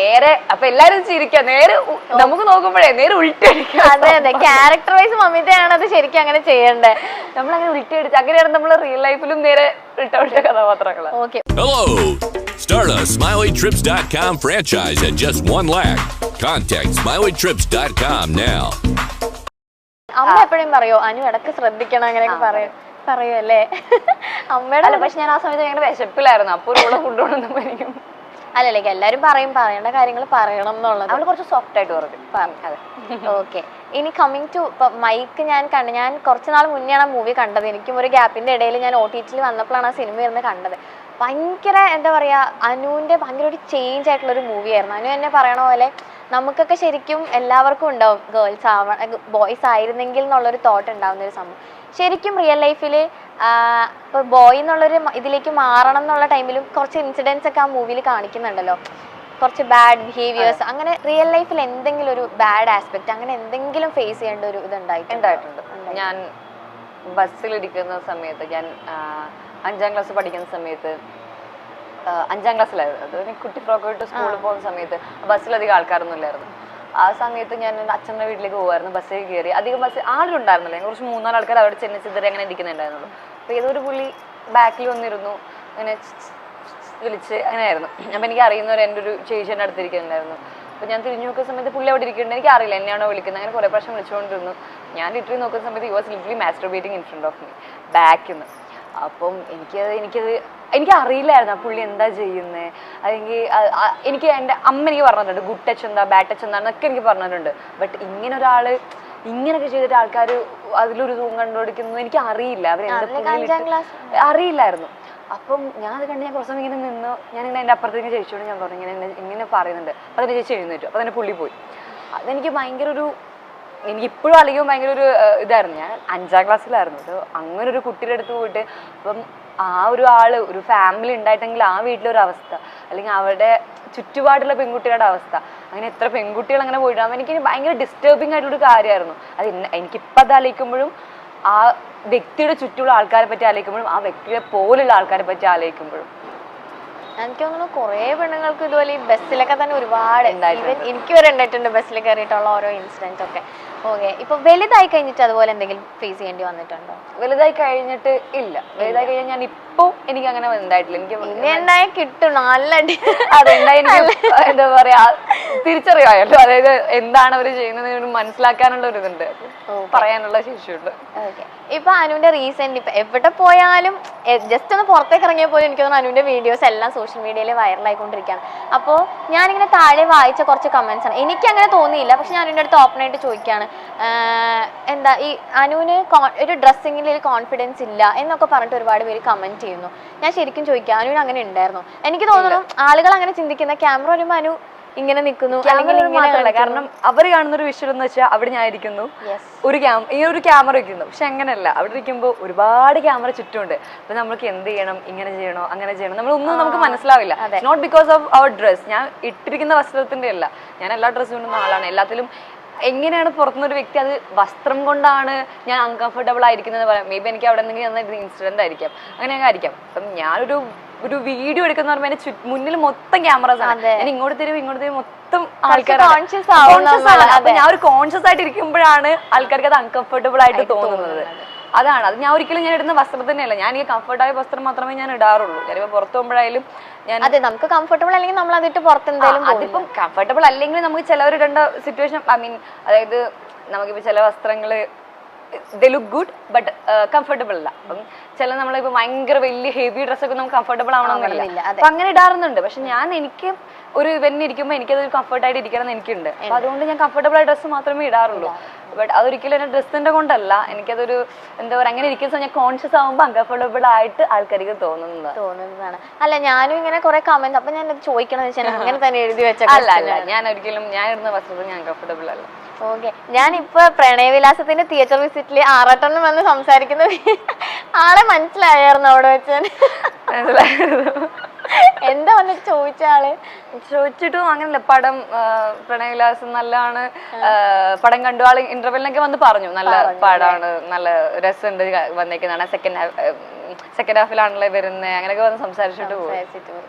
നേരെ അപ്പൊ എല്ലാരും ചിരിക്കുക, നേരെ നമുക്ക് നോക്കുമ്പോഴേ നേരെ ഉൾട്ടടിക്കുക. അതെ അതെ, ക്യാരക്ടർ വൈസ് മമിതയാണ് അത് ശരിക്കും അങ്ങനെ ചെയ്യേണ്ടത്. നമ്മളങ്ങനെ ഉൾട്ടടിച്ച് അങ്ങനെയാണ് നമ്മൾ റിയൽ ലൈഫിലും നേരെ ഉൾട്ട കഥാപാത്രങ്ങൾ. Okay. Hello! Start a SmileyTrips.com franchise at just $1 lakh. Contact SmileyTrips.com now. അമ്മ എപ്പോഴും പറയോ അനു ഇടക്ക് ശ്രദ്ധിക്കണം അങ്ങനെയൊക്കെ പറയുമല്ലേ അമ്മയുടെ? പക്ഷെ ഞാൻ ആ സമയത്ത് ഭയങ്കര വിശപ്പിലായിരുന്നു, അപ്പൊ ഒരു ഫുഡ് കൊണ്ടുവന്നപ്പോഴേക്കും അല്ലല്ലേ എല്ലാരും പറയേണ്ട കാര്യങ്ങൾ പറയണം എന്നുള്ളത്. അവള് കുറച്ച് സോഫ്റ്റ് ആയിട്ട് പറഞ്ഞു. ഓക്കെ, ഇനി കമ്മിങ് ടു ഇപ്പൊ മൈക്ക് ഞാൻ കുറച്ച് നാൾ മുന്നെയാണ് ആ മൂവി കണ്ടത്. എനിക്കും ഒരു ഗ്യാപ്പിന്റെ ഇടയിൽ ഞാൻ OTT വന്നപ്പോഴാണ് ആ സിനിമ ഇരുന്ന് കണ്ടത്. ഭയങ്കര എന്താ പറയാ, അനുവിന്റെ ഭയങ്കര ഒരു ചേഞ്ച് ആയിട്ടുള്ള ഒരു മൂവിയായിരുന്നു. അനു തന്നെ പറയണ പോലെ നമുക്കൊക്കെ ശരിക്കും എല്ലാവർക്കും ഉണ്ടാവും ബോയ്സ് ആയിരുന്നെങ്കിൽ എന്നുള്ളൊരു തോട്ട് ഉണ്ടാവുന്ന ഒരു സംഭവം. ശരിക്കും റിയൽ ലൈഫിൽ ഇപ്പോൾ ബോയ് എന്നുള്ളൊരു ഇതിലേക്ക് മാറണം എന്നുള്ള ടൈമിലും കുറച്ച് ഇൻസിഡൻസ് ഒക്കെ ആ മൂവിയിൽ കാണിക്കുന്നുണ്ടല്ലോ, കുറച്ച് ബാഡ് ബിഹേവിയേഴ്സ്. അങ്ങനെ റിയൽ ലൈഫിൽ എന്തെങ്കിലും ഒരു ബാഡ് ആസ്പെക്ട് അങ്ങനെ എന്തെങ്കിലും ഫേസ് ചെയ്യേണ്ട ഒരു ഉണ്ടായിട്ടുണ്ട്. ഞാൻ ബസ്സിലിരിക്കുന്ന സമയത്ത്, ഞാൻ 5ാം ക്ലാസ് പഠിക്കുന്ന സമയത്ത്, 5ാം ക്ലാസ്സിലായിരുന്നു, അത് കുട്ടി ഫ്രോക്ക് ഇട്ട് സ്കൂളിൽ പോകുന്ന സമയത്ത് ബസ്സിലധികം ആൾക്കാരൊന്നും ഇല്ലായിരുന്നു. ആ സമയത്ത് ഞാൻ എൻ്റെ അച്ഛൻ്റെ വീട്ടിലേക്ക് പോകുമായിരുന്നു. ബസ്സിൽ കയറി അധികം ആരും ഉണ്ടായിരുന്നില്ല, കുറച്ച് 3-4 ആൾക്കാർ അവിടെ ചെന്ന് ചിതറി അങ്ങനെ ഇരിക്കുന്നുണ്ടായിരുന്നുള്ളൂ. അപ്പോൾ ഏതൊരു പുള്ളി ബാക്കിൽ വന്നിരുന്നു, അങ്ങനെ വിളിച്ച് അങ്ങനെയായിരുന്നു. അപ്പം എനിക്ക് അറിയുന്നവർ എൻ്റെ ഒരു ചേച്ചിയുടെ അടുത്തിരിക്കുന്നുണ്ടായിരുന്നു. അപ്പോൾ ഞാൻ തിരിഞ്ഞു നോക്കുന്ന സമയത്ത് പുള്ളി അവിടെ ഇരിക്കുന്നുണ്ട്, എനിക്ക് അറിയില്ല എന്നെയാണോ വിളിക്കുന്നത്. അങ്ങനെ കുറേ പ്രാവശ്യം വിളിച്ചുകൊണ്ടിരുന്നു. ഞാൻ ലിറ്ററി നോക്കുന്ന സമയത്ത് you was literally masturbating in front of me, ബാക്കിൽ നിന്ന്. അപ്പം എനിക്ക് അറിയില്ലായിരുന്നു ആ പുള്ളി എന്താ ചെയ്യുന്നത്. അല്ലെങ്കിൽ എനിക്ക് എൻ്റെ അമ്മ എനിക്ക് പറഞ്ഞിട്ടുണ്ട് ഗുഡ് ടച്ച് എന്താ ബാഡ് ടച്ച് എന്താണെന്നൊക്കെ എനിക്ക് പറഞ്ഞിട്ടുണ്ട്. ബട്ട് ഇങ്ങനെ ഒരാൾ ഇങ്ങനെയൊക്കെ ചെയ്തിട്ട് ആൾക്കാർ അതിലൊരു സുഖം കണ്ടുപിടിക്കുന്നത് എനിക്ക് അറിയില്ല, അറിയില്ലായിരുന്നു. അപ്പം ഞാൻ അത് കണ്ട് ഞാൻ കുറച്ച് സമയം ഇങ്ങനെ നിന്ന്, ഞാനിങ്ങനെ എൻ്റെ അപ്പുറത്തേക്ക് ചേച്ചിയോട് ഞാൻ പറഞ്ഞു ഇങ്ങനെ പറയുന്നുണ്ട്. അപ്പം അതിൻ്റെ ചേച്ചി എഴുന്നേറ്റു. അപ്പം തന്നെ പുള്ളി പോയി. അതെനിക്ക് ഭയങ്കര എനിക്കിപ്പോഴും അല്ലെങ്കിൽ ഭയങ്കര ഒരു ഇതായിരുന്നു. ഞാൻ 5ാം ക്ലാസ്സിലായിരുന്നു. അങ്ങനെ ഒരു കുട്ടിയുടെ അടുത്ത് പോയിട്ട് അപ്പം ആ ഒരു ഫാമിലി ഉണ്ടായിട്ടെങ്കിൽ ആ വീട്ടിലൊരു അവസ്ഥ, അല്ലെങ്കിൽ അവരുടെ ചുറ്റുപാടുള്ള പെൺകുട്ടികളുടെ അവസ്ഥ, അങ്ങനെ എത്ര പെൺകുട്ടികൾ അങ്ങനെ പോയിട്ടാകുമ്പോൾ എനിക്ക് ഭയങ്കര ഡിസ്റ്റർബിങ് ആയിട്ടുള്ളൊരു കാര്യമായിരുന്നു. അത് എനിക്കിപ്പോൾ അത് ആലോചിക്കുമ്പോഴും ആ വ്യക്തിയുടെ ചുറ്റുമുള്ള ആൾക്കാരെ പറ്റി ആലോചിക്കുമ്പോഴും ആ വ്യക്തിയെ പോലുള്ള ആൾക്കാരെ പറ്റി ആലോചിക്കുമ്പോഴും എനിക്ക് തോന്നുന്നു കുറേ പെണ്ണുങ്ങൾക്ക് ഇതുപോലെ ഈ ബസ്സിലൊക്കെ തന്നെ ഒരുപാട് എനിക്ക് വരെ ഉണ്ടായിട്ടുണ്ട് ബസ്സിൽ കയറിയിട്ടുള്ള ഓരോ ഇൻസിഡൻറ്റ് ഒക്കെ. ഓക്കെ, ഇപ്പൊ വലുതായി കഴിഞ്ഞിട്ട് അതുപോലെ എന്തെങ്കിലും ഫേസ് ചെയ്യേണ്ടി വന്നിട്ടുണ്ടോ? വലുതായി കഴിഞ്ഞിട്ട് ഇല്ല. വലുതായി കഴിഞ്ഞാൽ ഞാൻ ഇപ്പോൾ എനിക്ക് അങ്ങനെ ഉണ്ടായിട്ടില്ല. എനിക്ക് കിട്ടും നല്ല അതെന്തായി എനിക്ക് എന്താ പറയാ തിരിച്ചറിയാമല്ലോ, അതായത് എന്താണ് അവർ ചെയ്യുന്നത് മനസ്സിലാക്കാനുള്ള ഒരു ഇതുണ്ട്, പറയാനുള്ള ശേഷിയുണ്ട്. ഓക്കെ, ഇപ്പൊ അനുവിന്റെ റീസെന്റ് ഇപ്പൊ എവിടെ പോയാലും ജസ്റ്റ് ഒന്ന് പുറത്തേക്ക് ഇറങ്ങിയ പോലും എനിക്ക് തോന്നുന്നു അനുവിന്റെ വീഡിയോസ് എല്ലാം സോഷ്യൽ മീഡിയയിൽ വൈറലായിക്കൊണ്ടിരിക്കുകയാണ്. അപ്പോൾ ഞാനിങ്ങനെ താഴെ വായിച്ച കുറച്ച് കമന്റ്സ് ആണ്, എനിക്ക് അങ്ങനെ തോന്നിയില്ല. പക്ഷെ ഞാൻ അനുവിന്റെ അടുത്ത് ഓപ്പൺ ആയിട്ട് ചോദിക്കുകയാണ്, എന്താ ഈ അനുവിന് ഒരു ഡ്രസ്സിങ്ങിൽ കോൺഫിഡൻസ് ഇല്ല എന്നൊക്കെ പറഞ്ഞിട്ട് ഒരുപാട് പേര് കമന്റ് ചെയ്യുന്നു. ഞാൻ ശരിക്കും ചോദിക്കാം, അനുവിന് അങ്ങനെ ഉണ്ടായിരുന്നു? എനിക്ക് തോന്നുന്നു ആളുകൾ അങ്ങനെ ചിന്തിക്കുന്ന, ക്യാമറ വരുമ്പോൾ അനു ഇങ്ങനെ നിൽക്കുന്നു, കാരണം അവർ കാണുന്ന ഒരു വിഷ്വൽ എന്ന് വെച്ചാൽ അവിടെ ഞാൻ ഇരിക്കുന്നു, ഈ ഒരു ക്യാമറ വെക്കുന്നു. പക്ഷെ അങ്ങനെയല്ല, അവിടെ ഇരിക്കുമ്പോൾ ഒരുപാട് ക്യാമറ ചുറ്റുമുണ്ട്. അപ്പൊ നമ്മൾക്ക് എന്ത് ചെയ്യണം, ഇങ്ങനെ ചെയ്യണോ അങ്ങനെ ചെയ്യണം, നമ്മളൊന്നും നമുക്ക് മനസ്സിലാവില്ല. Not because of our dress, ഞാൻ ഇട്ടിരിക്കുന്ന വസ്ത്രത്തിന്റെ അല്ല, ഞാൻ എല്ലാ ഡ്രസ്സും കൊണ്ടുന്ന ആളാണ്. എല്ലാത്തിലും എങ്ങനെയാണ് പുറത്തുനിന്നൊരു വ്യക്തി അത് വസ്ത്രം കൊണ്ടാണ് ഞാൻ അൺകംഫർട്ടബിൾ ആയിരിക്കുന്നത് പറയാം. മേ ബി എനിക്ക് അവിടെ എന്തെങ്കിലും ഇൻസിഡന്റ് ആയിരിക്കാം, അങ്ങനെയൊക്കെ ആയിരിക്കാം. അപ്പം ഞാനൊരു വീഡിയോ എടുക്കുന്ന പറയുമ്പോൾ എന്റെ മുന്നിൽ മൊത്തം ക്യാമറാസ് ആണ്. ഞാൻ ഇങ്ങോട്ട് തരും മൊത്തം ആൾക്കാർ. അപ്പൊ ഞാൻ ഒരു കോൺഷ്യസ് ആയിട്ട് ഇരിക്കുമ്പോഴാണ് ആൾക്കാർക്ക് അത് അൺകംഫർട്ടബിൾ ആയിട്ട് തോന്നുന്നത്. അതാണ് അത്. ഞാൻ ഒരിക്കലും ഞാൻ ഇടുന്ന വസ്ത്രം തന്നെയല്ല, ഞാൻ ഈ കംഫർട്ടായ വസ്ത്രം മാത്രമേ ഞാൻ ഇടാറുള്ളൂ. ഞാനിപ്പോ പുറത്തു പോകുമ്പോഴായാലും അതെ, നമുക്ക് കംഫർട്ടബിൾ അല്ലെങ്കിൽ നമ്മൾ അതിട്ട് പുറത്തെന്തായാലും അതിപ്പം കംഫർട്ടബിൾ അല്ലെങ്കിൽ നമുക്ക് ചിലവരിടേണ്ട സിറ്റുവേഷൻ, ഐ മീൻ അതായത് നമുക്കിപ്പോ ചില വസ്ത്രങ്ങള് they look good but comfortable അല്ല. അപ്പം ചില നമ്മളിപ്പോ ഭയങ്കര വലിയ ഹെവി ഡ്രസ്സൊക്കെ നമുക്ക് കംഫർട്ടബിൾ ആവണമെന്നില്ല, അപ്പൊ അങ്ങനെ ഇടാറുന്നുണ്ട്. പക്ഷെ എനിക്ക് ഒരു ഇവന്റ് ഇരിക്കുമ്പോൾ എനിക്കത് കംഫർട്ടായിട്ട് ഇരിക്കണം എന്ന് എനിക്കുണ്ട്. അപ്പൊ അതുകൊണ്ട് ഞാൻ കംഫർട്ടബിൾ ആയ ഡ്രസ്സ് മാത്രമേ ഇടാറുള്ളൂ. ബട്ട് അതൊരിക്കലും എന്റെ ഡ്രസ്സിന്റെ കൊണ്ടല്ല, എനിക്കതൊരു എന്താ പറയുക, അങ്ങനെ ഇരിക്കുന്ന ഞാൻ കോൺഷ്യസ് ആകുമ്പോൾ അൺകംഫർട്ടബിൾ ആയിട്ട് ആൾക്കാർക്ക് തോന്നുന്നതാണ്. അല്ല, ഞാനും ഇങ്ങനെ കുറെ കമന്റ്, അപ്പൊ ഞാൻ ചോദിക്കണമെന്ന് വെച്ചാൽ അങ്ങനെ തന്നെ എഴുതി വെച്ച അല്ല, ഞാൻ ഒരിക്കലും ഞാൻ ഇടുന്ന വസ്ത്രത്തിൽ ഞാൻ കംഫർട്ടബിൾ അല്ല. ഓക്കെ, ഞാനിപ്പോ പ്രണയവിലാസത്തിന്റെ തിയേറ്റർ വിസിറ്റില് ആറാട്ടം വന്ന് സംസാരിക്കുന്ന ആളെ മനസ്സിലായിരുന്നു അവിടെ വെച്ച്. എന്താ വന്നിട്ട് ചോദിച്ച ആള്? ചോദിച്ചിട്ടും അങ്ങനല്ല, പടം പ്രണയവിലാസം നല്ലതാണ്, പടം കണ്ടു. ആള് ഇന്റർവെല്ലിനൊക്കെ വന്ന് പറഞ്ഞു നല്ല പടമാണ്, നല്ല രസമുണ്ട് വന്നേക്കുന്നതാണ്, സെക്കൻഡ് ഹാഫിലാണല്ലേ വരുന്നത്, അങ്ങനെയൊക്കെ വന്ന് സംസാരിച്ചിട്ട് പോകും.